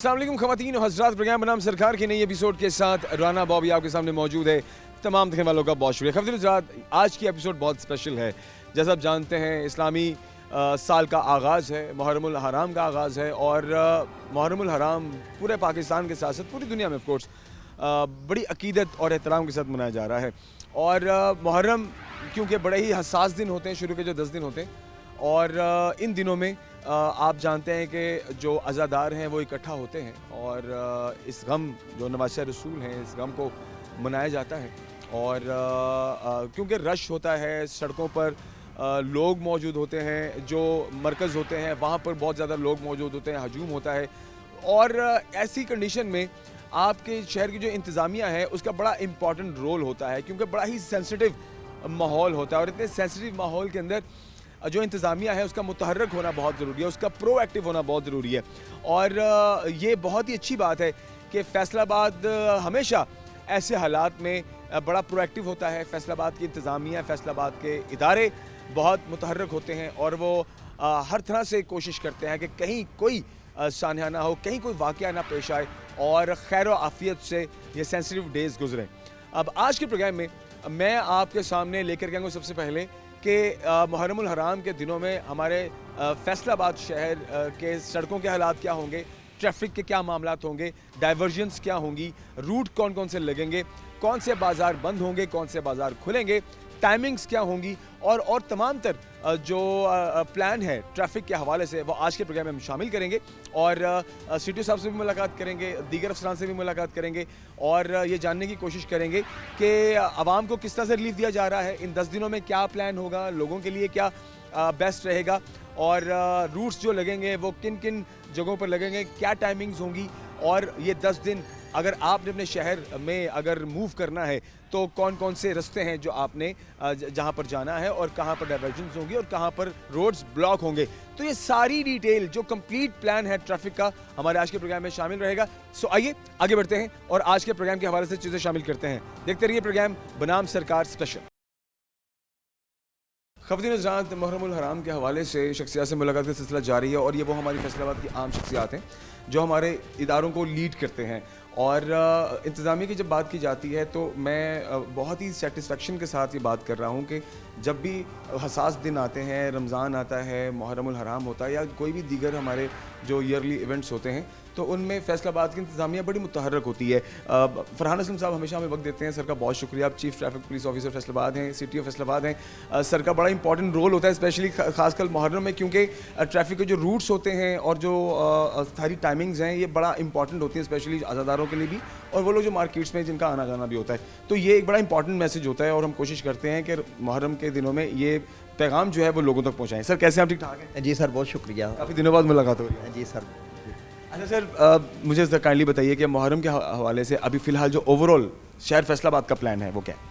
अस्सलाम वालेकुम ख़वातीन और हज़रात, प्रोग्राम बनाम सरकार के नई एपिसोड के साथ राना बॉबी आपके सामने मौजूद है। तमाम देखने वालों का बहुत शुक्रिया। ख़वातीन हज़रात, आज की एपिसोड बहुत स्पेशल है। जैसा आप जानते हैं, इस्लामी साल का आगाज़ है, मुहर्रमुल हराम का आगाज़ है और मुहर्रमुल हराम पूरे पाकिस्तान के साथ साथ पूरी दुनिया में ऑफकोर्स बड़ी अकीदत और एहतराम के साथ मनाया जा रहा है। और मुहर्रम क्योंकि बड़े ही हसास दिन होते हैं, शुरू के जो 10 दिन होते हैं, और इन दिनों में आप जानते हैं कि जो अज़ादार हैं वो इकट्ठा होते हैं और इस गम जो नवासे रसूल हैं, इस गम को मनाया जाता है। और क्योंकि रश होता है सड़कों पर, लोग मौजूद होते हैं, जो मरकज़ होते हैं वहाँ पर बहुत ज़्यादा लोग मौजूद होते हैं, हजूम होता है। और ऐसी कंडीशन में आपके शहर की जो इंतज़ामिया है उसका बड़ा इम्पॉर्टेंट रोल होता है, क्योंकि बड़ा ही सेंसिटिव माहौल होता है। और इतने सेंसिटिव माहौल के अंदर जो इंतज़ामिया है उसका मुतहर्रक होना बहुत ज़रूरी है, उसका प्रोएक्टिव होना बहुत ज़रूरी है। और ये बहुत ही अच्छी बात है कि फैसलाबाद हमेशा ऐसे हालात में बड़ा प्रोएक्टिव होता है। फैसलाबाद की इंतज़ामिया, फैसलाबाद के इदारे बहुत मुतहर्रक होते हैं और वो हर तरह से कोशिश करते हैं कि कहीं कोई सान्या ना हो, कहीं कोई वाक़या ना पेश आए और खैर व आफ़ियत से ये सेंसिटिव डेज़ गुजरें। अब आज के प्रोग्राम में मैं आपके सामने लेकर के आऊँगा सबसे पहले कि मुहर्रमुल हराम के दिनों में हमारे फैसलाबाद शहर के सड़कों के हालात क्या होंगे, ट्रैफिक के क्या मामलात होंगे, डाइवर्जन्स क्या होंगी, रूट कौन कौन से लगेंगे, कौन से बाज़ार बंद होंगे, कौन से बाज़ार खुलेंगे, टाइमिंग्स क्या होंगी और तमाम तर जो प्लान है ट्रैफिक के हवाले से वो आज के प्रोग्राम में हम शामिल करेंगे। और सीटीओ साहब से भी मुलाकात करेंगे, दीगर अफसरान से भी मुलाकात करेंगे और ये जानने की कोशिश करेंगे कि आवाम को किस तरह से रिलीफ दिया जा रहा है, इन 10 दिनों में क्या प्लान होगा, लोगों के लिए क्या बेस्ट रहेगा और रूट्स जो लगेंगे वो किन किन जगहों पर लगेंगे, क्या टाइमिंग्स होंगी। और ये 10 दिन अगर आपने अपने शहर में अगर मूव करना है तो कौन कौन से रास्ते हैं जो आपने जहाँ पर जाना है और कहाँ पर डाइवर्जन्स होंगी और कहाँ पर रोड्स ब्लॉक होंगे। तो ये सारी डिटेल जो कंप्लीट प्लान है ट्रैफिक का हमारे आज के प्रोग्राम में शामिल रहेगा। सो आइए आगे बढ़ते हैं और आज के प्रोग्राम के हवाले से चीज़ें शामिल करते हैं। देखते रहिए प्रोग्राम बनाम सरकार स्पेशल। ख़वातीन हज़रात, मुहर्रमुल हराम के हवाले से शख्सियात से मुलाकात का सिलसिला जारी है और ये वो हमारी फैसलाबाद की आम शख्सियात हैं जो हमारे इदारों को लीड करते हैं। और इंतज़ामिया की जब बात की जाती है तो मैं बहुत ही सेटिस्फेक्शन के साथ ये बात कर रहा हूँ कि जब भी हसास दिन आते हैं, रमज़ान आता है, मुहर्रमुल हराम होता है या कोई भी दीगर हमारे जो ईयरली इवेंट्स होते हैं तो उनमें फैसलाबाद की इंतज़ामिया बड़ी मुतहर्रक होती है। फरहान असलम साहब हमेशा हमें वक्त देते हैं, सर का बहुत शुक्रिया। आप chief traffic police officer Faisalabad हैं, सिटी ऑफ फैसलाबाद हैं। सर का बड़ा इंपॉर्टेंट रोल होता है स्पेशली खासकर मुहर्रम में, क्योंकि ट्रैफिक के जो रूट्स होते हैं और जो सारी टाइमिंग्स हैं ये बड़ा इंपॉर्टेंट होती हैं स्पेशली आज़ादारों के लिए भी और वो लोग जो मार्केट्स में जिनका आना जाना भी होता है। तो ये एक बड़ा इंपॉर्टेंट मैसेज होता है और हम कोशिश करते हैं कि मुहर्रम के दिनों में ये पैगाम जो है वो लोगों तक पहुँचाएँ। सर कैसे आप ठीक ठाक हैं? जी सर, बहुत शुक्रिया। काफ़ी दिनों बाद मुलाकात हो रही है। जी सर। अच्छा सर, मुझे काइंडली बताइए कि मुहर्रम के हवाले से अभी फ़िलहाल जो ओवरऑल शहर फैसलाबाद का प्लान है वो क्या है?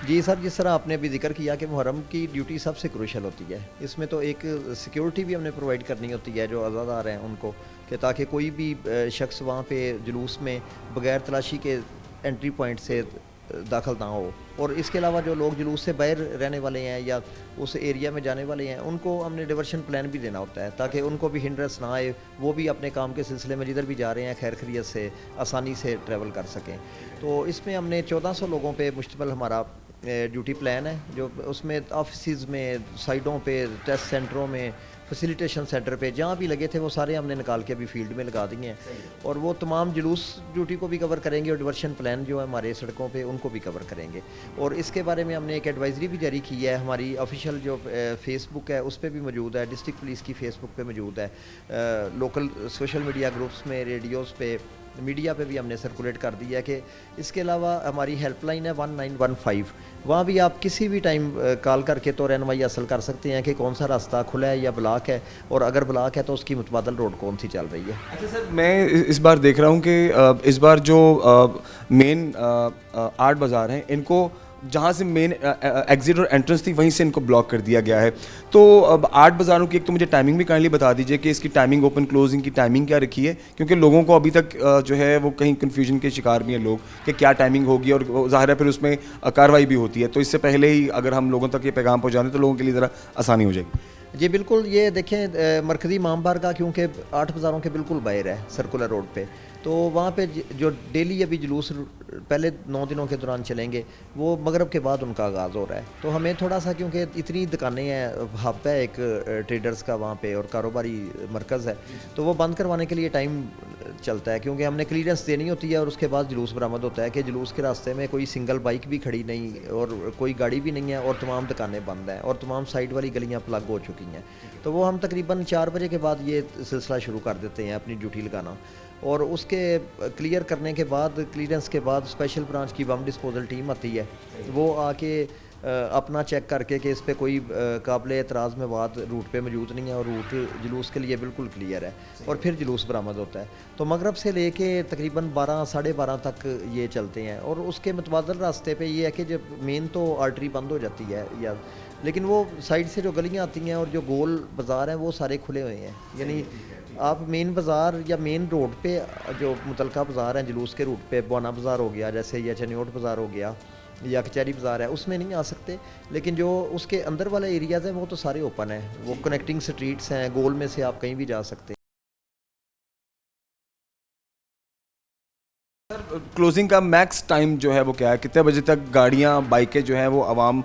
जी सर, जिस तरह आपने अभी जिक्र किया कि मुहर्रम की ड्यूटी सबसे क्रूशल होती है, इसमें तो एक सिक्योरिटी भी हमने प्रोवाइड करनी होती है जो आज़ादार हैं उनको, कि ताकि कोई भी शख्स वहाँ पे जुलूस में बग़ैर तलाशी के एंट्री पॉइंट से दाखिल ना हो। और इसके अलावा जो लोग जुलूस से बाहर रहने वाले हैं या उस एरिया में जाने वाले हैं उनको हमने डाइवर्शन प्लान भी देना होता है ताकि उनको भी हिंड्रेंस ना आए, वो भी अपने काम के सिलसिले में जिधर भी जा रहे हैं खैर खैरियत से आसानी से ट्रैवल कर सकें। तो इसमें हमने 1400 लोगों पे मुश्तमिल हमारा ड्यूटी प्लान है, जो उसमें ऑफिस में, साइडों पे, टेस्ट सेंटरों में, फैसिलिटेशन सेंटर पे जहाँ भी लगे थे वो सारे हमने निकाल के अभी फील्ड में लगा दिए हैं। और वो तमाम जुलूस ड्यूटी को भी कवर करेंगे और डिवर्शन प्लान जो है हमारे सड़कों पे उनको भी कवर करेंगे। और इसके बारे में हमने एक एडवाइजरी भी जारी की है, हमारी ऑफिशियल जो फेसबुक है उस पर भी मौजूद है, डिस्ट्रिक्ट पुलिस की फेसबुक पे मौजूद है, लोकल सोशल मीडिया ग्रुप्स में, रेडियोज़ पे, मीडिया पे भी हमने सर्कुलेट कर दिया है कि इसके अलावा हमारी हेल्पलाइन है 1915, वहाँ भी आप किसी भी टाइम कॉल करके तो रहनुमाई हासिल कर सकते हैं कि कौन सा रास्ता खुला है या ब्लॉक है, और अगर ब्लॉक है तो उसकी मुतबादल रोड कौन सी चल रही है। अच्छा सर, मैं इस बार देख रहा हूँ कि इस बार जो मेन 8 बाज़ार हैं इनको जहाँ से मेन एग्जिट और एंट्रेंस थी वहीं से इनको ब्लॉक कर दिया गया है। तो अब 8 बाज़ारों की एक तो मुझे टाइमिंग भी काइंडली बता दीजिए कि इसकी टाइमिंग, ओपन क्लोजिंग की टाइमिंग क्या रखी है, क्योंकि लोगों को अभी तक जो है वो कहीं कन्फ्यूजन के शिकार भी हैं लोग कि क्या टाइमिंग होगी और ज़ाहिर है फिर उसमें कार्रवाई भी होती है। तो इससे पहले ही अगर हम लोगों तक ये पैगाम पहुँचा दें तो लोगों के लिए ज़रा आसानी हो जाएगी। जी बिल्कुल, ये देखें मरकज़ी इमाम बारगाह क्योंकि 8 बाज़ारों के बिल्कुल बाहर है सर्कुलर रोड पे, तो वहाँ पे जो डेली अभी जुलूस पहले 9 दिनों के दौरान चलेंगे, वो मगरब के बाद उनका आगाज़ हो रहा है। तो हमें थोड़ा सा, क्योंकि इतनी दुकानें हैं, हब है एक ट्रेडर्स का वहाँ पे और कारोबारी मरकज़ है, तो वो बंद करवाने के लिए टाइम चलता है, क्योंकि हमने क्लियरेंस देनी होती है और उसके बाद जुलूस बरामद होता है कि जुलूस के रास्ते में कोई सिंगल बाइक भी खड़ी नहीं और कोई गाड़ी भी नहीं है और तमाम दुकानें बंद हैं और तमाम साइड वाली गलियाँ प्लग हो चुकी हैं। तो वो हम तकरीबन 4 बजे के बाद ये सिलसिला शुरू कर देते हैं अपनी ड्यूटी लगाना, और उसके क्लियर करने के बाद, क्लियरेंस के बाद स्पेशल ब्रांच की बम डिस्पोजल टीम आती है, वो आके अपना चेक करके कि इस पे कोई काबिल एतराज़ में बात रूट पे मौजूद नहीं है और रूट जुलूस के लिए बिल्कुल क्लियर है, और फिर जुलूस बरामद होता है। तो मगरब से लेके तकरीबन 12 साढ़े 12 तक ये चलते हैं, और उसके मुतबादल रास्ते पे ये है कि जब मेन तो आर्टरी बंद हो जाती है, या लेकिन वो साइड से जो गलियाँ आती हैं और जो गोल बाज़ार हैं वो सारे खुले हुए हैं। यानी आप मेन बाज़ार या मेन रोड पे जो मुतलका बाज़ार हैं जुलूस के रूट पे, बवाना बाज़ार हो गया जैसे, या चनियोट बाज़ार हो गया, या कचहरी बाज़ार है, उसमें नहीं आ सकते, लेकिन जो उसके अंदर वाले एरियाज़ हैं वो तो सारे ओपन हैं, वो कनेक्टिंग स्ट्रीट्स हैं, गोल में से आप कहीं भी जा सकते हैं। क्लोजिंग का मैक्स टाइम जो है वो क्या है, कितने बजे तक गाड़ियाँ बाइकें जो हैं वो आवाम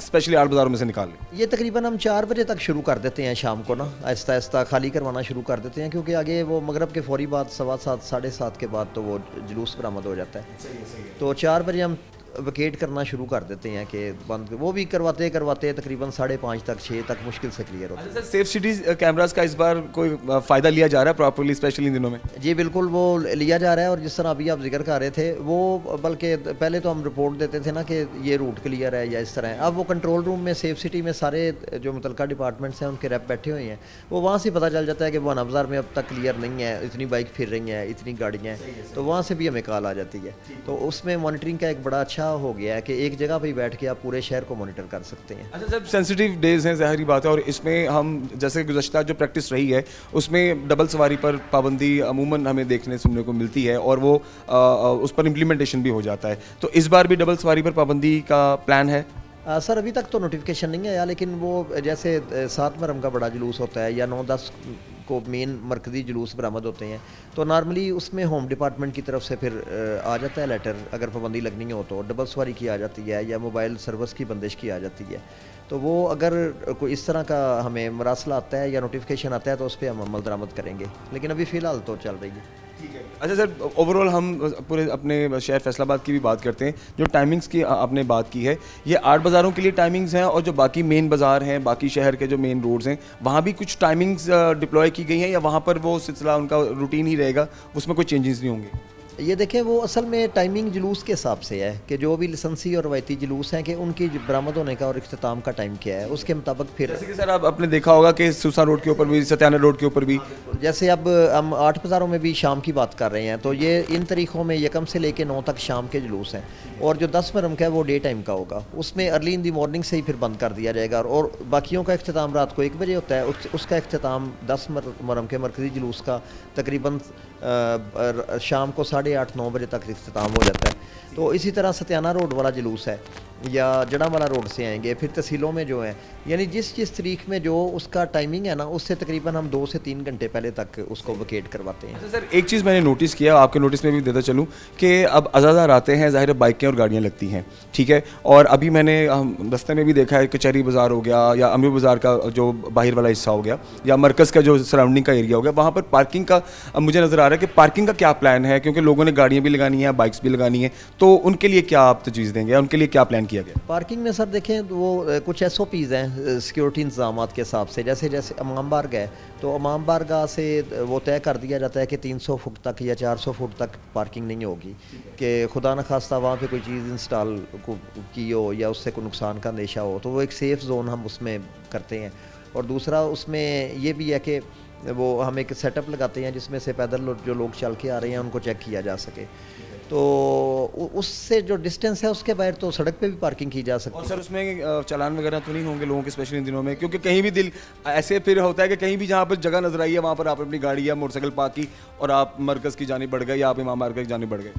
स्पेशली 8 बाज़ारों में से निकाल लें? ये तकरीबन हम 4 बजे तक शुरू कर देते हैं शाम को ना, आहिस्ता आहिस्ता खाली करवाना शुरू कर देते हैं, क्योंकि आगे वो मगरब के फौरी बाद 7:15 साढ़े 7 के बाद तो वो जुलूस बरामद हो जाता है। तो 4 बजे हम वकेट करना शुरू कर देते हैं कि बंद, वो भी करवाते करवाते तकरीबन 5:30 तक 6 तक मुश्किल से क्लियर होता है। अच्छा सर, सेफ सिटीज़ कैमरास का इस बार कोई फ़ायदा लिया जा रहा है प्रॉपर्ली, स्पेशली इन दिनों में? जी बिल्कुल, वो लिया जा रहा है, और जिस तरह अभी आप जिक्र कर रहे थे, वो बल्कि पहले तो हम रिपोर्ट देते थे ना कि ये रूट क्लियर है या इस तरह है, अब वो कंट्रोल रूम में सेफ सिटी में सारे जो मुतलका डिपार्टमेंट्स हैं उनके रैप बैठे हुए हैं, वो वहाँ से पता चल जाता है कि बवाना बाज़ार में अब तक क्लियर नहीं है, इतनी बाइक फिर रही हैं, इतनी गाड़ियाँ हैं, तो वहाँ से भी हमें कॉल आ जाती है। तो उसमें मॉनिटरिंग का एक बड़ा अच्छा हो गया है कि एक जगह पे ही बैठ के आप पूरे शहर को मॉनिटर कर सकते हैं। अच्छा सर, सेंसिटिव डेज़ हैं, ज़ाहिरी बात है, और इसमें हम जैसे गुज़श्ता जो प्रैक्टिस रही है उसमें डबल सवारी पर पाबंदी अमूमन हमें देखने सुनने को मिलती है, और वो उस पर इम्प्लीमेंटेशन भी हो जाता है, तो इस बार भी डबल सवारी पर पाबंदी का प्लान है? सर अभी तक तो नोटिफिकेशन नहीं आया, लेकिन वो जैसे 7 मुहर्रम का बड़ा जुलूस होता है या 9-10 को मेन मरकज़ी जुलूस बरामद होते हैं, तो नॉर्मली उसमें होम डिपार्टमेंट की तरफ से फिर आ जाता है लेटर, अगर पाबंदी लगनी हो तो डबल सवारी की आ जाती है या मोबाइल सर्विस की बंदिश की आ जाती है। तो वो अगर कोई इस तरह का हमें मरासला आता है या नोटिफिकेशन आता है तो उस पर हम अमल दरामद करेंगे, लेकिन अभी फ़िलहाल तो चल रही है। अच्छा सर, ओवरऑल हम पूरे अपने शहर फैसलाबाद की भी बात करते हैं, जो टाइमिंग्स की आपने बात की है, ये 8 बाज़ारों के लिए टाइमिंग्स हैं, और जो बाकी मेन बाज़ार हैं, बाकी शहर के जो मेन रोड्स हैं, वहाँ भी कुछ टाइमिंग्स डिप्लॉय की गई हैं, या वहाँ पर वो सिलसिला उनका रूटीन ही रहेगा, उसमें कोई चेंजेस नहीं होंगे? ये देखें, वो असल में टाइमिंग जुलूस के हिसाब से है कि जो भी लाइसेंसी और रवायती जुलूस हैं कि उनकी बरामद होने का और इख्तिताम का टाइम क्या है, उसके मुताबिक फिर। जैसे कि सर आप आपने देखा होगा कि सुसा रोड के ऊपर भी, सत्याना रोड के ऊपर भी, जैसे अब हम 8 बाज़ारों में भी शाम की बात कर रहे हैं, तो ये इन तारीखों में यकम से लेके 9 तक शाम के जुलूस हैं, और जो 10 मुहर्रम का है वो डे टाइम का होगा, उसमें अर्ली इन दी मॉर्निंग से ही फिर बंद कर दिया जाएगा, और बाकियों का इख्तिताम रात को 1 बजे होता है, उसका इख्तिताम 10 मुहर्रम के मरकज़ी जुलूस का तकरीबन शाम को 8:30-9 बजे तक इख्तिताम हो जाता है। तो इसी तरह सत्याना रोड वाला जुलूस है, या जड़ावाला रोड से आएंगे, फिर तहसीलों में जो हैं, यानी जिस तारीख में जो उसका टाइमिंग है ना, उससे तकरीबन हम 2 से 3 घंटे पहले तक उसको वकेट करवाते हैं। अच्छा सर, एक चीज़ मैंने नोटिस किया, आपके नोटिस में भी देता चलूँ कि अब अज़ादार आते हैं, ज़ाहिर बाइकें और गाड़ियाँ लगती हैं, ठीक है, और अभी मैंने रास्ते में भी देखा है, कचहरी बाज़ार हो गया या अमीर बाज़ार का जो बाहर वाला हिस्सा हो गया, या मरकज़ का जो सराउंडिंग का एरिया हो गया, वहाँ पर पार्किंग का मुझे नज़र आ रहा है कि पार्किंग का क्या प्लान है, क्योंकि लोगों ने गाड़ियाँ भी लगानी है, बाइक्स भी लगानी है, तो उनके लिए क्या आप तजवीज़ देंगे, या उनके लिए क्या प्लान किया गया? पार्किंग में सर देखें, वो कुछ SOPs हैं सिक्योरिटी इंतजाम के हिसाब से, जैसे जैसे इमाम बारगाह है, तो इमाम बारगाह से वो तय कर दिया जाता है कि 300 फुट तक या 400 फुट तक पार्किंग नहीं होगी, कि खुदा न खास्ता वहाँ पे कोई चीज़ इंस्टॉल की हो या उससे कोई नुकसान का अंदेशा हो, तो वो एक सेफ़ जोन हम उसमें करते हैं। और दूसरा उसमें ये भी है कि वो हम एक सेटअप लगाते हैं जिसमें से पैदल जो लोग चल के आ रहे हैं उनको चेक किया जा सके, तो उससे जो डिस्टेंस है उसके बाहर तो सड़क पे भी पार्किंग की जा सकती है। और सर उसमें चालान वगैरह तो नहीं होंगे लोगों के, स्पेशली इन दिनों में, क्योंकि कहीं भी दिल ऐसे फिर होता है कि कहीं भी जहाँ पर जगह नजर आई है वहाँ पर आप अपनी गाड़ी या मोटरसाइकिल पार्क की और आप मरकज़ की जानिब बढ़ गए या आप इमाम बारगाह की जानिब बढ़ गए?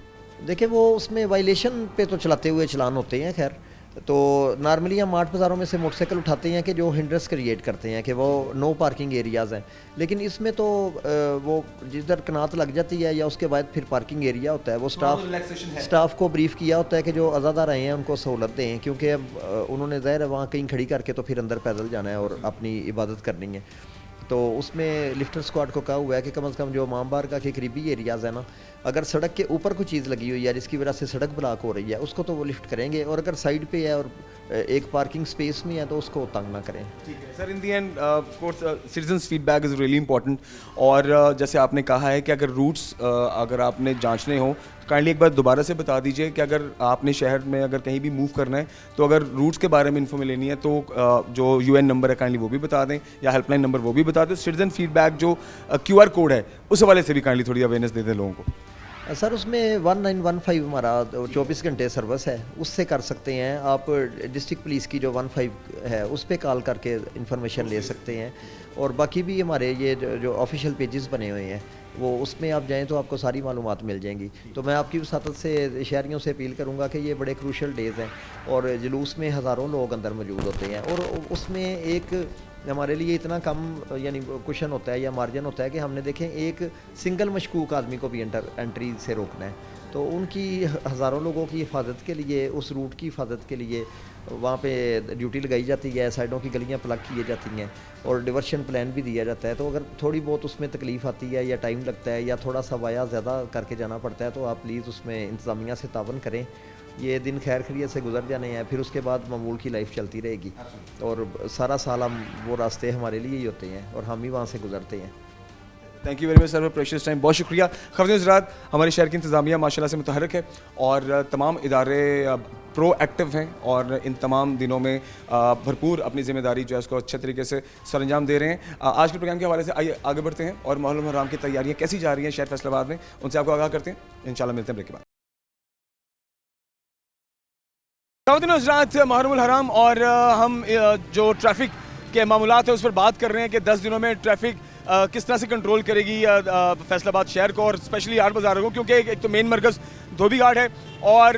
देखिए, वो उसमें वायलेशन पे तो चलाते हुए चलान होते हैं, खैर, तो नॉर्मली हम 8 बाज़ारों में से मोटरसाइकिल उठाते हैं कि जो हिंड्रेंस क्रिएट करते हैं कि वो नो पार्किंग एरियाज़ हैं, लेकिन इसमें तो वो जिधर कनात लग जाती है या उसके बाद फिर पार्किंग एरिया होता है, वो स्टाफ को ब्रीफ किया होता है कि जो आज़ादार आए हैं उनको सहूलत दें, क्योंकि अब उन्होंने ज़ाहिर है वहाँ कहीं खड़ी करके तो फिर अंदर पैदल जाना है और अपनी इबादत करनी है। तो उसमें लिफ्टर स्क्वाड को कहा हुआ है कि कम से कम जो इमाम बारगाह के करीबी एरियाज़ है ना, अगर सड़क के ऊपर कोई चीज़ लगी हुई है जिसकी वजह से सड़क ब्लॉक हो रही है उसको तो वो लिफ्ट करेंगे, और अगर साइड पे है और एक पार्किंग स्पेस में है तो उसको तंग ना करें। ठीक है sir, in the end of course citizens feedback is really important. और जैसे आपने कहा है कि अगर रूट्स अगर आपने जांचने हो तो काइंडली एक बार दोबारा से बता दीजिए कि अगर आपने शहर में अगर कहीं भी मूव करना है तो अगर रूट्स के बारे में इन्फॉर्मेशन लेनी है तो जो UN नंबर है काइंडली वो भी बता दें, या हेल्पलाइन नंबर वो भी बता दें। सिटीजन फीडबैक जो QR कोड है उस हवाले से भी काइंडली थोड़ी अवेयरनेस दे दें लोगों को। सर उसमें 1915 हमारा 24 घंटे सर्विस है, उससे कर सकते हैं आप। डिस्ट्रिक्ट पुलिस की जो 15 है उस पर कॉल करके इंफॉर्मेशन ले सकते हैं, और बाकी भी हमारे ये जो ऑफिशियल पेजेस बने हुए हैं वो उसमें आप जाएं तो आपको सारी मालूमात मिल जाएंगी। तो मैं आपकी वसातत से शहरियों से अपील करूंगा कि ये बड़े क्रूशल डेज़ हैं और जुलूस में हज़ारों लोग अंदर मौजूद होते हैं, और उसमें एक हमारे लिए इतना कम यानी कुशन होता है या मार्जिन होता है कि हमने देखें एक सिंगल मशकूक आदमी को भी एंट्री से रोकना है, तो उनकी हज़ारों लोगों की हिफाजत के लिए, उस रूट की हिफाजत के लिए वहाँ पे ड्यूटी लगाई जाती है, साइडों की गलियाँ प्लग की जाती हैं और डिवर्शन प्लान भी दिया जाता है। तो अगर थोड़ी बहुत उसमें तकलीफ़ आती है या टाइम लगता है या थोड़ा सा वाया ज़्यादा करके जाना पड़ता है तो आप प्लीज़ उसमें इंतज़ामिया से तावन करें। ये दिन खैर खैरियत से गुजर जाने हैं, फिर उसके बाद मामूल की लाइफ चलती रहेगी, और सारा साल हम वो रास्ते हमारे लिए ही होते हैं और हम ही वहाँ से गुजरते हैं। Thank you very much sir, precious time, बहुत शुक्रिया। ख़वातीन हज़रात, हमारे शहर की इंतज़ामिया माशाल्लाह से मुतहरक है और तमाम इदारे प्रोएक्टिव हैं और इन तमाम दिनों में भरपूर अपनी ज़िम्मेदारी जो है उसको अच्छे तरीके से सरअंजाम दे रहे हैं। आज के प्रोग्राम के हवाले से आइए आगे बढ़ते हैं और मुहर्रम हराम की तैयारियाँ कैसी जा रही हैं शहर फैसलाबाद में, उनसे आपको आगाह करते हैं। इंशाल्लाह मिलते हैं ब्रेक के बाद। ख़वातीन हज़रात, मुहर्रम हराम और हम जो ट्रैफिक के मामलात है उस पर बात कर रहे हैं कि 10 दिनों में ट्रैफिक किस तरह से कंट्रोल करेगी फैसलाबाद शहर को और स्पेशली 8 बाज़ारों को, क्योंकि एक तो मेन मरकज़ धोबी घाट है और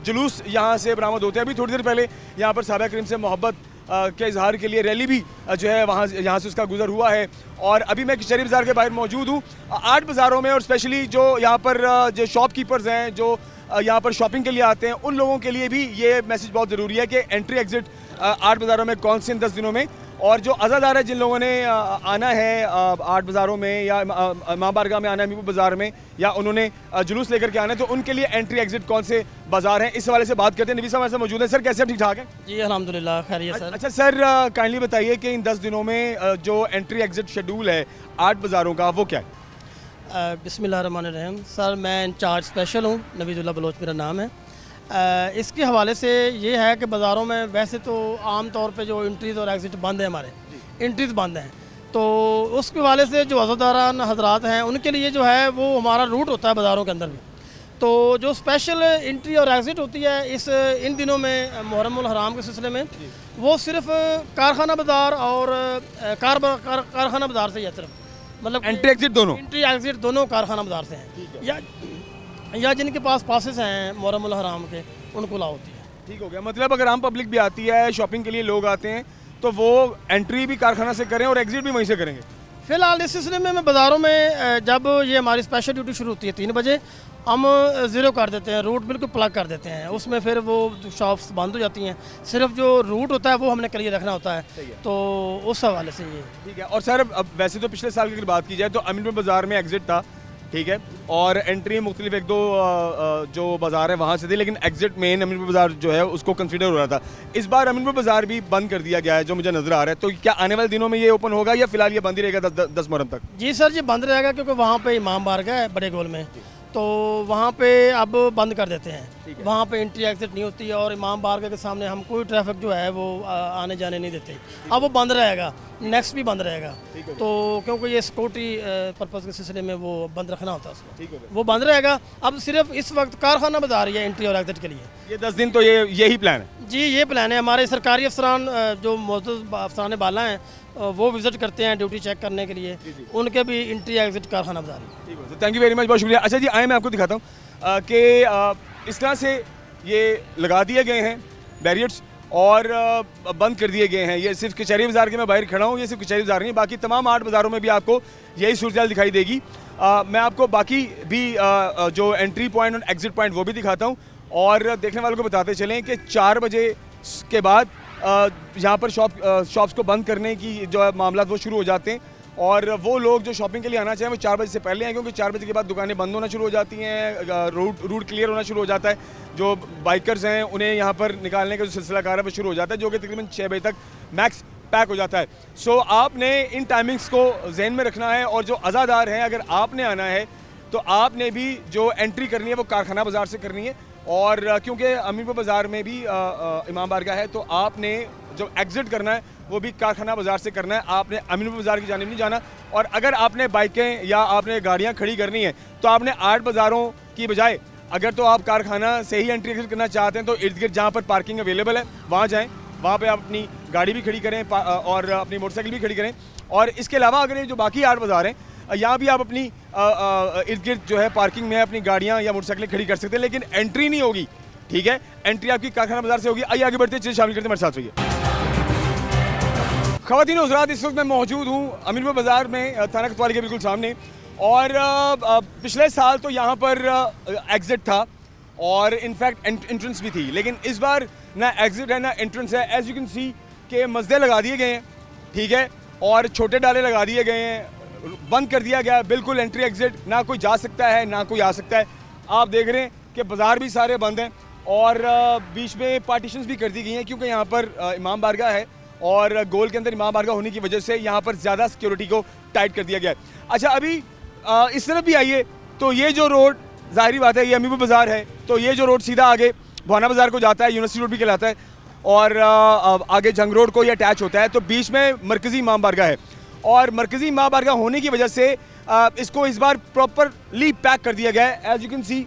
जुलूस यहाँ से बरामद होते हैं। अभी थोड़ी देर पहले यहाँ पर साहबा करीम से मोहब्बत के इजहार के लिए रैली भी जो है यहाँ से उसका गुजर हुआ है, और अभी मैं शरीफ बाज़ार के बाहर मौजूद हूँ। 8 बाज़ारों में और स्पेशली जो यहाँ पर जो शॉपकीपर्स हैं जो यहाँ पर शॉपिंग के लिए आते हैं उन लोगों के लिए भी ये मैसेज बहुत ज़रूरी है कि एंट्री एग्ज़िट 8 बाज़ारों में कौन से इन 10 दिनों में, और जो अज़ादार है जिन लोगों ने आना है 8 बाज़ारों में या इमाम बारगाह में आना है, मीरपुर बाज़ार में, या उन्होंने जुलूस लेकर के आना है, तो उनके लिए एंट्री एग्जिट कौन से बाज़ार हैं इस हवाले से बात करते हैं। नबी साहब हमारे साथ मौजूद है। सर कैसे ठीक ठाक है? जी अल्हम्दुलिल्लाह खैरियत सर। अच्छा सर, काइंडली बताइए कि इन 10 दिनों में जो एंट्री एग्जिट शेड्यूल है 8 बाज़ारों का वो क्या है? बिस्मिल्लाहिर्रहमानिर्रहीम। सर मैं इंचार्ज स्पेशल हूँ, नबीदुल्लाह बलोच मेरा नाम है। इसके हवाले से ये है कि बाज़ारों में वैसे तो आम तौर पे जो एंट्रीज़ और एग्ज़िट बंद है, हमारे एंट्रीज़ बंद हैं, तो उसके हवाले से जो अज़ादारान हजरात हैं उनके लिए जो है वो हमारा रूट होता है बाज़ारों के अंदर भी। तो जो स्पेशल एंट्री और एग्ज़िट होती है इन दिनों में मुहर्रम हराम के सिलसिले में, वो सिर्फ़ कारखाना बाज़ार और कारखाना बाज़ार से ही है, सिर्फ मतलब एंट्री एग्जिट दोनों, एंट्री एग्जिट दोनों कारखाना बाज़ार से हैं, या जिनके पास पासेस हैं मुहर्रम हराम के उनको अलाउ होती है। ठीक हो गया। मतलब अगर आम पब्लिक भी आती है, शॉपिंग के लिए लोग आते हैं, तो वो एंट्री भी कारखाना से करें और एग्जिट भी वहीं से करेंगे। फ़िलहाल इस सिलसिले में बाज़ारों में जब ये हमारी स्पेशल ड्यूटी शुरू होती है 3 बजे, हम ज़ीरो कर देते हैं, रूट बिल्कुल प्लग कर देते हैं, उसमें फिर वो शॉप्स बंद हो जाती हैं, सिर्फ जो रूट होता है वो हमने क्लियर रखना होता है, तो उस हवाले से ये ठीक है। और सर अब वैसे तो पिछले साल की अगर बात की जाए तो अमीनपुर बाज़ार में एग्जिट था, ठीक है, और एंट्री मुख्तलिफ 1-2 जो बाज़ार है वहाँ से थी, लेकिन एग्जिट मेन अमीनपुर बाज़ार जो है उसको कंसीडर हो रहा था। इस बार अमीनपुर बाज़ार भी बंद कर दिया गया है जो मुझे नज़र आ रहा है, तो क्या आने वाले दिनों में ये ओपन होगा या फिलहाल ये बंद ही रहेगा 10 मुहर्रम तक? जी सर, ये बंद रहेगा क्योंकि वहाँ पे इमाम बारगाह है बड़े गोल में, तो वहाँ पे अब बंद कर देते हैं, वहाँ पे एंट्री एग्जिट नहीं होती है और इमाम बारगाह के सामने हम कोई ट्रैफिक जो है वो आने जाने नहीं देते। अब वो बंद रहेगा, नेक्स्ट भी बंद रहेगा, तो क्योंकि ये सिक्योरिटी पर्पज़ के सिलसिले में वो बंद रखना होता है उसको, वो बंद रहेगा। अब सिर्फ इस वक्त कारखाना बाज़ार है एंट्री और एग्जिट के लिए। ये 10 दिन तो यही प्लान है? जी ये प्लान है। हमारे सरकारी अफसरान जो मौजूद अफसरान बाला हैं वो विज़िट करते हैं ड्यूटी चेक करने के लिए, उनके भी एंट्री एग्जिट कारखाना बाज़ार है। थैंक यू वेरी मच, बहुत शुक्रिया। अच्छा जी, आए मैं आपको दिखाता हूँ कि इस तरह से ये लगा दिए गए हैं बैरियर्स और बंद कर दिए गए हैं। ये सिर्फ कचहरी बाज़ार के मैं बाहर खड़ा हूँ, ये सिर्फ कचहरी बाज़ार नहीं, बाकी तमाम 8 बाज़ारों में भी आपको यही सूरत दिखाई देगी। मैं आपको बाकी भी जो एंट्री पॉइंट और एग्ज़िट पॉइंट वो भी दिखाता हूँ और देखने वालों को बताते चलें कि 4 बजे के बाद यहाँ पर शॉप्स को बंद करने की जो मामला वो शुरू हो जाते हैं और वो लोग जो शॉपिंग के लिए आना चाहें वो 4 बजे से पहले आएँ, क्योंकि 4 बजे के बाद दुकानें बंद होना शुरू हो जाती हैं, रूट क्लियर होना शुरू हो जाता है। जो बाइकर्स हैं उन्हें यहाँ पर निकालने का जो सिलसिला कार है वो शुरू हो जाता है, जो कि तकरीबन 6 बजे तक मैक्स पैक हो जाता है। सो आपने इन टाइमिंग्स को जहन में रखना है और जो अज़ादार हैं अगर आपने आना है तो आपने भी जो एंट्री करनी है वो कारखाना बाज़ार से करनी है और क्योंकि अमीरपुर बाज़ार में भी इमाम बारगाह है तो आपने जो एग्ज़िट करना है वो भी कारखाना बाज़ार से करना है, आपने अमीरपुर बाज़ार की जानिब नहीं जाना। और अगर आपने बाइकें या आपने गाड़ियाँ खड़ी करनी है तो आपने 8 बाज़ारों की बजाय अगर तो आप कारखाना से ही एंट्री एग्जिट करना चाहते हैं तो इर्द गिर्द जहाँ पर पार्किंग अवेलेबल है वहाँ जाएँ, वहाँ पे आप अपनी गाड़ी भी खड़ी करें और अपनी मोटरसाइकिल भी खड़ी करें। और इसके अलावा अगर ये जो बाकी 8 बाज़ार हैं यहाँ भी आप अपनी इर्द गिर्द जो है पार्किंग में अपनी गाड़ियाँ या मोटरसाइकिलें खड़ी कर सकते हैं, लेकिन एंट्री नहीं होगी, ठीक है। एंट्री आपकी कारखाना बाज़ार से होगी। आइए आगे बढ़ते हैं, चलिए शामिल करते हैं हमारे साथ रहिए। ख़वातीन हज़रात, इस वक्त मैं मौजूद हूँ अमीरपुर बाज़ार में थाना कोतवाली के बिल्कुल सामने और पिछले साल तो यहाँ पर एग्ज़िट था और इनफैक्ट एंट्रेंस भी थी, लेकिन इस बार ना एग्ज़िट है ना एंट्रेंस है। एज़ यू कैन सी के मस्दे लगा दिए गए हैं, ठीक है, और छोटे डाले लगा दिए गए हैं, बंद कर दिया गया बिल्कुल एंट्री एग्ज़िट, ना कोई जा सकता है ना कोई आ सकता है। आप देख रहे हैं कि बाज़ार भी सारे बंद हैं और बीच में पार्टीशंस भी कर दी गई हैं क्योंकि यहाँ पर इमाम बारगाह है और गोल के अंदर इमाम बारगाह होने की वजह से यहाँ पर ज़्यादा सिक्योरिटी को टाइट कर दिया गया है। अच्छा, अभी इस तरफ भी आइए तो ये जो रोड ज़ाहिरी बात है ये अमीरपुर बाज़ार है, तो ये जो रोड सीधा आगे भाना बाज़ार को जाता है, यूनिवर्सिटी रोड भी कहलाता है और आगे जंग रोड को ये अटैच होता है, तो बीच में मरकज़ी इमाम बारगाह है और मरकज़ी इमाम बारगाह होने की वजह से इसको इस बार प्रॉपरली पैक कर दिया गया है। As you can see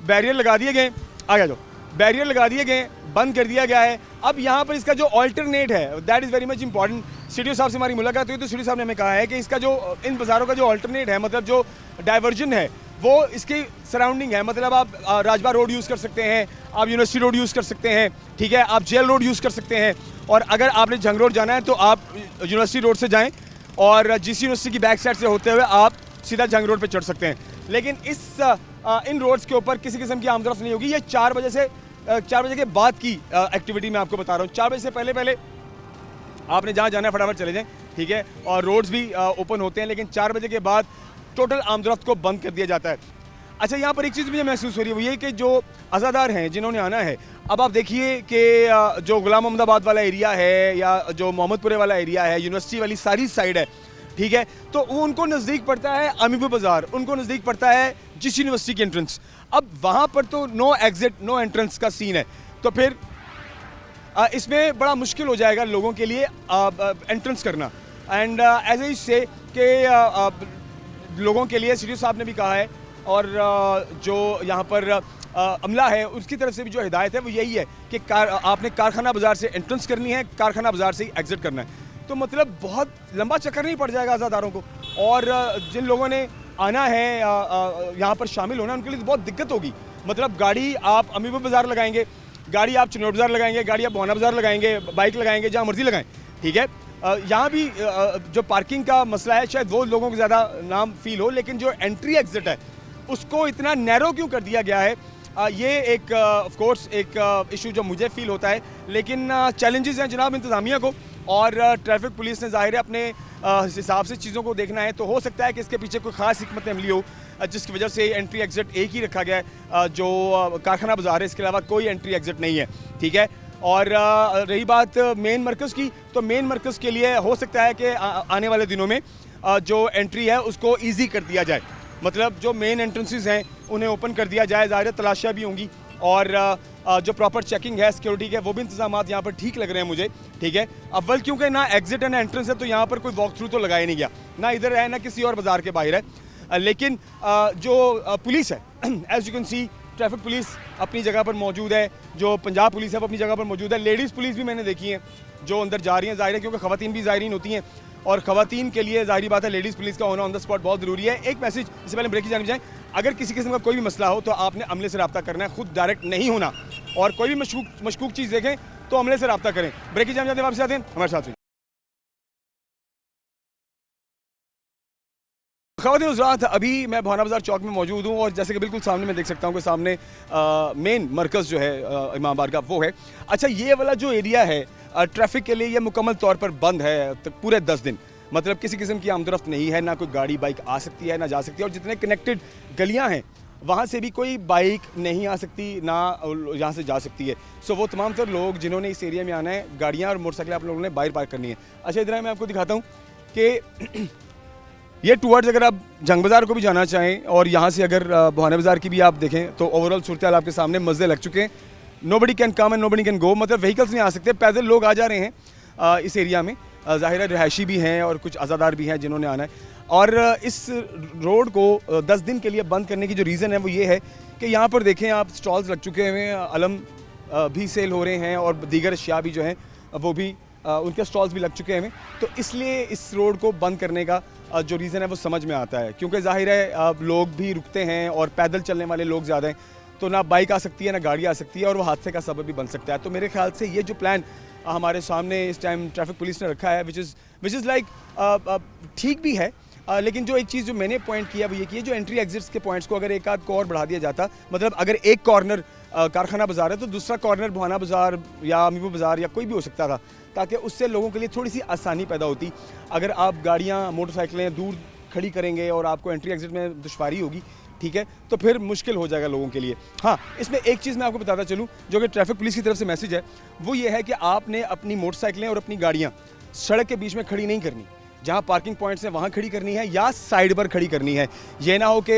barrier लगा दिए गए, आगे जाओ, बैरियर लगा दिए गए, बंद कर दिया गया है। अब यहाँ पर इसका जो ऑल्टरनेट है that is very much important. CDO साहब से हमारी मुलाकात हुई तो सीडीओ साहब ने हमें कहा है कि इसका जो इन बाज़ारों का जो ऑल्टरनेट है, मतलब जो डाइवर्जन है वो इसकी सराउंडिंग है, मतलब आप राजबा रोड यूज़ कर सकते हैं, आप यूनिवर्सिटी रोड यूज़ कर सकते हैं, ठीक है, आप जेल रोड यूज़ कर सकते हैं और अगर आपने जंग रोड जाना है तो आप यूनिवर्सिटी रोड से जाएँ और जीसी यूनिवर्सिटी की बैक साइड से होते हुए आप सीधा जंग रोड पर चढ़ सकते हैं। लेकिन इन रोड्स के ऊपर किसी किस्म की आमदरफ्त नहीं होगी। ये 4 बजे के बाद की एक्टिविटी मैं आपको बता रहा हूँ। 4 बजे से पहले आपने जहाँ जाना है फटाफट चले जाएं, ठीक है, और रोड्स भी ओपन होते हैं, लेकिन 4 बजे के बाद टोटल आमदरफ्त को बंद कर दिया जाता है। अच्छा, यहाँ पर एक चीज़ मुझे महसूस हो रही है वो ये कि जो अज़ादार हैं जिन्होंने आना है, अब आप देखिए कि जो गुलाम मोहम्मदाबाद वाला एरिया है या जो मोहम्मदपुरे वाला एरिया है, यूनिवर्सिटी वाली सारी साइड है, ठीक है, तो वो उनको नज़दीक पड़ता है अमीरपुर बाज़ार, उनको नज़दीक पड़ता है जिस यूनिवर्सिटी की एंट्रेंस। अब वहाँ पर तो नो एग्ज़िट नो एंट्रेंस का सीन है, तो फिर इसमें बड़ा मुश्किल हो जाएगा लोगों के लिए एंट्रेंस करना। एंड एज ए से कि लोगों के लिए सीडीओ साहब ने भी कहा है और जो यहाँ पर अमला है उसकी तरफ से भी जो हिदायत है वो यही है कि आपने कारखाना बाज़ार से एंट्रेंस करनी है, कारखाना बाज़ार से ही एग्ज़िट करना है। तो मतलब बहुत लंबा चक्कर नहीं पड़ जाएगा आज़ादारों को, और जिन लोगों ने आना है यहाँ पर शामिल होना उनके लिए तो बहुत दिक्कत होगी। मतलब गाड़ी आप अमीरपुर बाज़ार लगाएंगे, गाड़ी आप चिनौर बाज़ार लगाएंगे, गाड़ी आप भाना बाज़ार लगाएंगे, बाइक लगाएंगे, जहाँ मर्जी लगाएं, ठीक है। यहाँ भी जो पार्किंग का मसला है शायद वो लोगों को ज़्यादा नाम फील हो, लेकिन जो एंट्री एग्ज़िट है उसको इतना नैरो क्यों कर दिया गया है, ये एक ऑफ कोर्स एक इशू जो मुझे फील होता है। लेकिन चैलेंजेस हैं जनाब इंतज़ामिया को और ट्रैफिक पुलिस ने ज़ाहिर है अपने हिसाब से चीज़ों को देखना है, तो हो सकता है कि इसके पीछे कोई ख़ास हिकमत अमली हो जिसकी वजह से एंट्री एग्ज़िट एक ही रखा गया है जो कारखाना बाज़ार है, इसके अलावा कोई एंट्री एग्ज़िट नहीं है, ठीक है। और रही बात मेन मरकज़ की, तो मेन मरकज़ के लिए हो सकता है कि आने वाले दिनों में जो एंट्री है उसको ईजी कर दिया जाए, मतलब जो मेन एंट्रेंसेस हैं उन्हें ओपन कर दिया जाए, ज़ाहिर तलाशियाँ भी होंगी और जो प्रॉपर चेकिंग है सिक्योरिटी के वो भी इंतजाम यहाँ पर ठीक लग रहे हैं मुझे, ठीक है। अव्वल क्योंकि ना एग्जिट है ना एंट्रेंस है, तो यहाँ पर कोई वॉक थ्रू तो लगाया नहीं गया, ना इधर है ना किसी और बाज़ार के बाहर है। लेकिन जो पुलिस है as you can see traffic police अपनी जगह पर मौजूद है, जो पंजाब पुलिस है वो अपनी जगह पर मौजूद है, लेडीज़ पुलिस भी मैंने देखी है जो अंदर जा रही हैं, ज़ाहिर है क्योंकि ख़वातीन भी ज़ायरीन होती हैं और ख़वातीन के लिए ज़ाहिर बात है लेडीज़ पुलिस का होना ऑन द स्पॉट बहुत ज़रूरी है। एक मैसेज इससे पहले ब्रेक की जानी जाए, अगर किसी किस्म का कोई भी मसला हो तो आपने अमले से रब्ता करना है, खुद डायरेक्ट नहीं होना, और कोई भी मशकूक चीज़ देखें तो अमले से रब्ता करें। ब्रेक की जाम जाते हैं, वापस आते हैं हमारे साथ। ख़वातीन हज़रात, अभी मैं भाना बाज़ार चौक में मौजूद हूँ और जैसे कि बिल्कुल सामने मैं देख सकता हूँ कि सामने मेन मरकज़ जो है इमाम बारगाह वो है। अच्छा, ये वाला जो एरिया है ट्रैफिक के लिए ये मुकम्मल तौर पर बंद है पूरे 10 दिन। मतलब किसी किस्म की आमदरफ्त नहीं है, ना कोई गाड़ी बाइक आ सकती है ना जा सकती है, और जितने कनेक्टेड गलियाँ हैं वहाँ से भी कोई बाइक नहीं आ सकती ना यहाँ से जा सकती है। सो वो तमाम तर लोग जिन्होंने इस एरिया में आना है, गाड़ियाँ और मोटरसाइकिल आप लोगों ने बाहर पार्क करनी है। अच्छा, इधर मैं आपको दिखाता हूँ कि ये टूवर्ड्स अगर आप जंग बाज़ार को भी जाना चाहें और यहाँ से अगर भाना बाज़ार की भी आप देखें तो ओवरऑल सूरत हाल आपके सामने मज़े लग चुके हैं। Nobody can come and nobody can go, मतलब व्हीकल्स नहीं आ सकते, पैदल लोग आ जा रहे हैं इस एरिया में। ज़ाहिर है रिहायशी भी हैं और कुछ आज़ादार भी हैं जिन्होंने आना है। और इस रोड को 10 दिन के लिए बंद करने की जो रीज़न है वो ये है कि यहाँ पर देखें आप, स्टॉल्स लग चुके हैं, अलम भी सेल हो रहे हैं और दीगर अशिया भी जो हैं वो भी उनके स्टॉल्स भी लग चुके हैं। तो इसलिए इस रोड को बंद करने का जो रीज़न है वो समझ में आता है, क्योंकि ज़ाहिर है लोग भी रुकते हैं और पैदल चलने वाले लोग ज़्यादा हैं, तो ना बाइक आ सकती है ना गाड़ी आ सकती है और वो हादसे का सबब भी बन सकता है। तो मेरे ख्याल से ये जो प्लान हमारे सामने इस टाइम ट्रैफिक पुलिस ने रखा है विच इज़ लाइक ठीक भी है, लेकिन जो एक चीज़ जो मैंने पॉइंट किया वो ये कि जो एंट्री एग्जिट्स के पॉइंट्स को अगर एक आध को और बढ़ा दिया जाता, मतलब अगर एक कॉर्नर कारखाना बाज़ार है तो दूसरा कॉर्नर भाना बाज़ार या अमीबो बाज़ार या कोई भी हो सकता था, ताकि उससे लोगों के लिए थोड़ी सी आसानी पैदा होती। अगर आप गाड़ियाँ मोटरसाइकिलें दूर खड़ी करेंगे और आपको एंट्री एग्जिट में दुश्वारी होगी, ठीक है, तो फिर मुश्किल हो जाएगा लोगों के लिए। हाँ, इसमें एक चीज़ मैं आपको बताता चलूँ जो कि ट्रैफिक पुलिस की तरफ से मैसेज है, वो ये है कि आपने अपनी मोटरसाइकिलें और अपनी गाड़ियाँ सड़क के बीच में खड़ी नहीं करनी। जहाँ पार्किंग पॉइंट्स हैं वहाँ खड़ी करनी है या साइड पर खड़ी करनी है। ये ना हो कि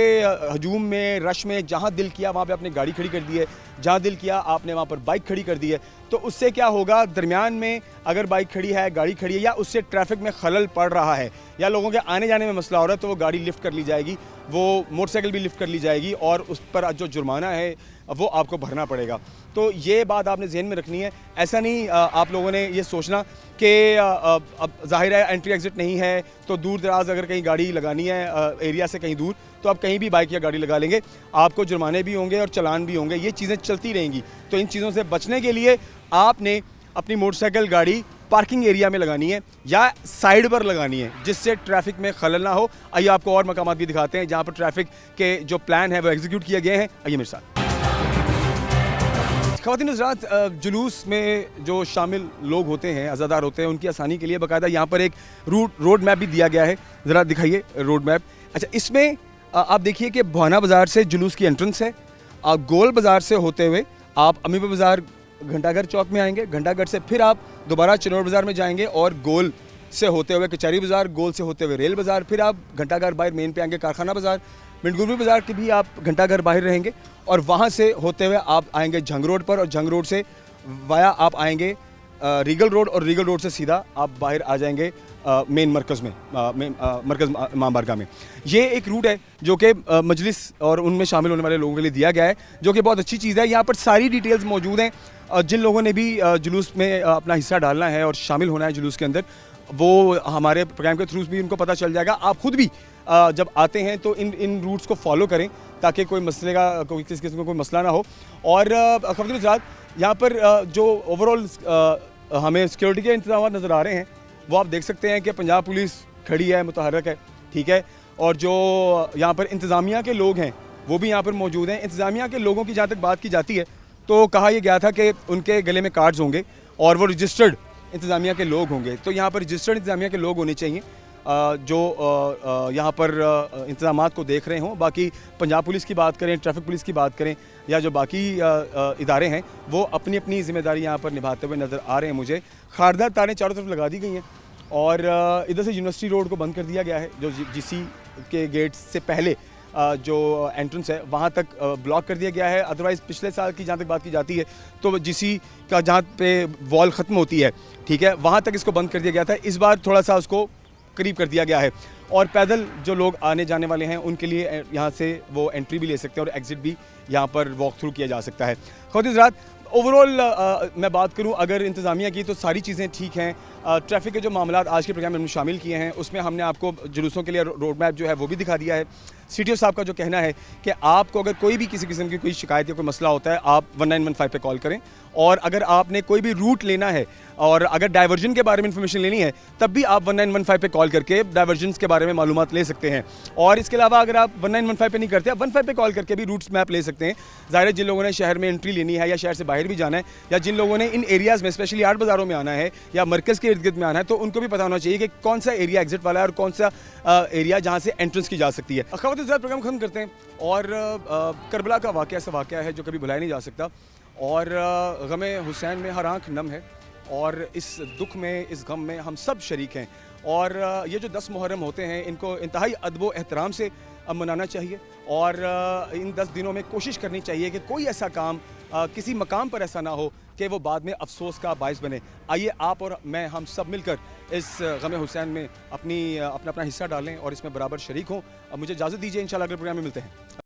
हजूम में, रश में जहाँ दिल किया वहाँ पे आपने गाड़ी खड़ी कर दी है, जहाँ दिल किया आपने वहाँ पर बाइक खड़ी कर दी है। तो उससे क्या होगा, दरमियान में अगर बाइक खड़ी है, गाड़ी खड़ी है या उससे ट्रैफिक में खलल पड़ रहा है या लोगों के आने जाने में मसला हो रहा है, तो वो गाड़ी लिफ्ट कर ली जाएगी, वो मोटरसाइकिल भी लिफ्ट कर ली जाएगी और उस पर जो जुर्माना है वो आपको भरना पड़ेगा। तो ये बात आपने जहन में रखनी है। ऐसा नहीं आप लोगों ने ये सोचना कि अब जाहिर है एंट्री एग्जिट नहीं है तो दूर दराज अगर कहीं गाड़ी लगानी है एरिया से कहीं दूर, तो आप कहीं भी बाइक या गाड़ी लगा लेंगे, आपको जुर्माने भी होंगे और चालान भी होंगे, ये चीज़ें चलती रहेंगी। तो इन चीज़ों से बचने के लिए आपने अपनी मोटरसाइकिल गाड़ी पार्किंग एरिया में लगानी है या साइड पर लगानी है, जिससे ट्रैफिक में खलल ना हो। आइए आपको और मकामात भी दिखाते हैं जहाँ पर ट्रैफिक के जो प्लान है वो एग्जीक्यूट किए गए हैं। आइए मेरे साथ। ख़वातीन हज़रात, जुलूस में जो शामिल लोग होते हैं, अज़ादार होते हैं, उनकी आसानी के लिए बाकायदा यहाँ पर एक रोड मैप भी दिया गया है। ज़रा दिखाइए रोड मैप। अच्छा, इसमें आप देखिए कि भाना बाज़ार से जुलूस की एंट्रेंस है। गोल बाज़ार से होते हुए आप अमीबा बाज़ार घंटाघर चौक में आएंगे, घंटाघर से फिर आप दोबारा चिनौर बाज़ार में जाएंगे और गोल से होते हुए कचहरी बाज़ार, गोल से होते हुए रेल बाज़ार, फिर आप घंटाघर बाहर मेन पे आएंगे कारखाना बाज़ार, मिंटगुरबी बाज़ार के भी आप घंटाघर बाहर रहेंगे और वहाँ से होते हुए आप आएंगे जंग रोड पर और जंग रोड से वाया आप आएंगे रीगल रोड और रीगल रोड से सीधा आप बाहर आ जाएंगे मेन मरकज़ में, मरकज़ इमाम बारगाह में। ये एक रूट है जो कि मजलिस और उनमें शामिल होने वाले लोगों के लिए दिया गया है, जो कि बहुत अच्छी चीज़ है। यहाँ पर सारी डिटेल्स मौजूद हैं। जिन लोगों ने भी जुलूस में अपना हिस्सा डालना है और शामिल होना है जुलूस के अंदर, वो हमारे प्रोग्राम के थ्रू भी उनको पता चल जाएगा। आप खुद भी जब आते हैं तो इन रूट्स को फॉलो करें ताकि कोई मसले का किसी किस्म का कोई मसला ना हो। और ख़वातीन हज़रात, यहाँ पर जो ओवरऑल हमें सिक्योरिटी के इंतजाम नज़र आ रहे हैं वो आप देख सकते हैं कि पंजाब पुलिस खड़ी है, मुतहर्रक है, ठीक है, और जो यहाँ पर इंतज़ामिया के लोग हैं वो भी यहाँ पर मौजूद हैं। इंतज़ामिया के लोगों की जहाँ तक बात की जाती है तो कहा यह गया था कि उनके गले में कार्ड्स होंगे और वो रजिस्टर्ड इंतज़ामिया के लोग होंगे। तो यहाँ पर रजिस्टर्ड इंतज़ामिया के लोग होने चाहिए जो यहाँ पर इंतज़ामात को देख रहे हों। बाकी पंजाब पुलिस की बात करें, ट्रैफिक पुलिस की बात करें या जो बाकी इदारे हैं वो अपनी अपनी ज़िम्मेदारी यहाँ पर निभाते हुए नज़र आ रहे हैं मुझे। खारदार तारें चारों तरफ लगा दी गई हैं और इधर से यूनिवर्सिटी रोड को बंद कर दिया गया है, जो जीसी के गेट से पहले जो एंट्रेंस है वहाँ तक ब्लॉक कर दिया गया है। अदरवाइज़ पिछले साल की जहाँ तक बात की जाती है तो जीसी का जहाँ पे वॉल ख़त्म होती है, ठीक है, वहाँ तक इसको बंद कर दिया गया था। इस बार थोड़ा सा उसको करीब कर दिया गया है और पैदल जो लोग आने जाने वाले हैं उनके लिए यहाँ से वो एंट्री भी ले सकते हैं और एग्ज़िट भी यहाँ पर वॉक थ्रू किया जा सकता है। ख़वातीन हज़रात, ओवरऑल मैं बात करूं अगर इंतज़ामिया की तो सारी चीज़ें ठीक हैं। ट्रैफिक के जो मामला आज के प्रोग्राम में हमने शामिल किए हैं उसमें हमने आपको जुलूसों के लिए रोड मैप जो है वो भी दिखा दिया है। CTO साहब का जो कहना है कि आपको अगर कोई भी किसी किस्म की कोई शिकायत या कोई मसला होता है, आप 1915 पे कॉल करें। और अगर आपने कोई भी रूट लेना है और अगर डाइवर्जन के बारे में इंफॉर्मेशन लेनी है, तब भी आप 1915 पे कॉल करके डाइवर्जन्स के बारे में मालूमात ले सकते हैं। और इसके अलावा अगर आप 1915 पे नहीं करते, आप 15 पे कॉल करके भी रूट्स मैप ले सकते हैं। ज़ाहिर है जिन लोगों ने शहर में एंट्री लेनी है या शहर से बाहर भी जाना है, या जिन लोगों ने इन एरियाज़ में स्पेशली 8 बाज़ारों में आना है या मरकज़ के इर्द गिर्द में आना है, तो उनको भी पता होना चाहिए कि कौन सा एरिया एग्जिट वाला है और कौन सा एरिया जहाँ से एंट्रेंस की जा सकती है। ख़वातीन ज़रा प्रोग्राम ख़त्म करते हैं। और करबला का वाक़या ऐसा वाक़या है जो कभी भुलाया नहीं जा सकता। और गमे हुसैन में हर आँख नम है और इस दुख में, इस गम में हम सब शरीक हैं। और ये जो 10 मुहर्रम होते हैं, इनको इंतहाई अदब व एहतराम से मनाना चाहिए। और इन 10 दिनों में कोशिश करनी चाहिए कि कोई ऐसा काम किसी मकाम पर ऐसा ना हो कि वो बाद में अफसोस का बायस बने। आइए आप और मैं, हम सब मिलकर इस गमे हुसैन में अपना हिस्सा डालें और इसमें बराबर शरीक हों। अब मुझे इजाज़त दीजिए, इंशाल्लाह अगले प्रोग्राम में मिलते हैं।